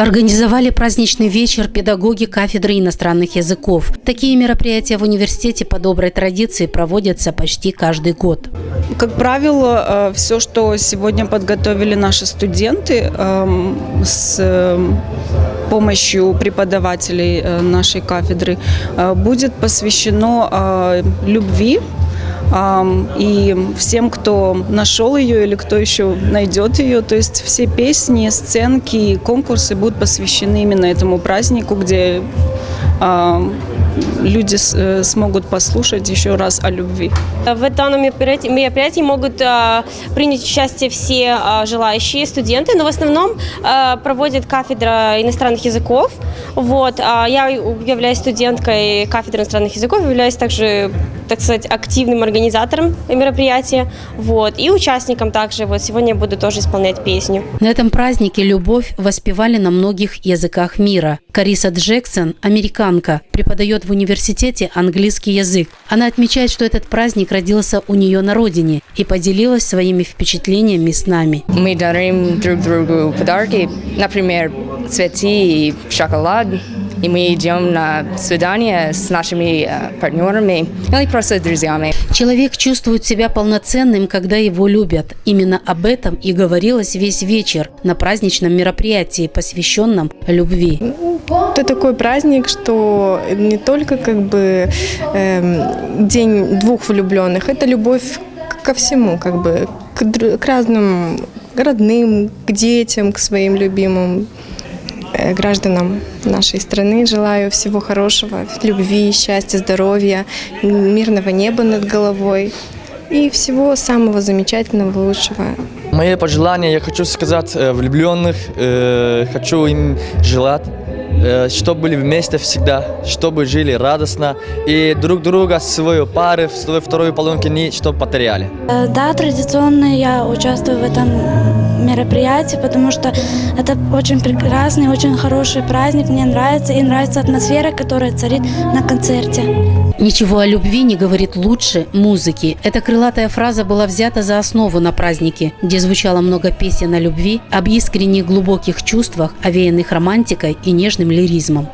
Организовали праздничный вечер педагоги кафедры иностранных языков. Такие мероприятия в университете по доброй традиции проводятся почти каждый год. Как правило, все, что сегодня подготовили наши студенты с помощью преподавателей нашей кафедры, будет посвящено любви. И всем, кто нашел ее или кто еще найдет ее, то есть все песни, сценки и конкурсы будут посвящены именно этому празднику, где люди смогут послушать еще раз о любви. В этом мероприятии могут принять участие все желающие студенты, но в основном проводит кафедра иностранных языков. Я являюсь студенткой кафедры иностранных языков, являюсь также, так сказать, активным организатором мероприятия. И участником также. Сегодня я буду тоже исполнять песню. На этом празднике любовь воспевали на многих языках мира. Кариса Джексон, американка, преподает в университете английский язык. Она отмечает, что этот праздник родился у нее на родине и поделилась своими впечатлениями с нами. Мы дарим друг другу подарки, например, цветы и шоколад. И мы идем на свидание с нашими партнерами или просто друзьями. Человек чувствует себя полноценным, когда его любят. Именно об этом и говорилось весь вечер на праздничном мероприятии, посвященном любви. Это такой праздник, что не только день двух влюбленных, это любовь ко всему, к разным родным, к детям, к своим любимым. Гражданам нашей страны желаю всего хорошего, любви, счастья, здоровья, мирного неба над головой и всего самого замечательного, лучшего. Мои пожелания, я хочу сказать влюбленных, хочу им желать, чтобы были вместе всегда, чтобы жили радостно и друг друга, свою пару, свою вторую половинку не чтобы потеряли. Да, традиционно я участвую в этом мероприятии, потому что это очень прекрасный, очень хороший праздник. Мне нравится, и нравится атмосфера, которая царит на концерте. Ничего о любви не говорит лучше музыки. Эта крылатая фраза была взята за основу на празднике, где звучало много песен о любви, об искренних глубоких чувствах, овеянных романтикой и нежным лиризмом.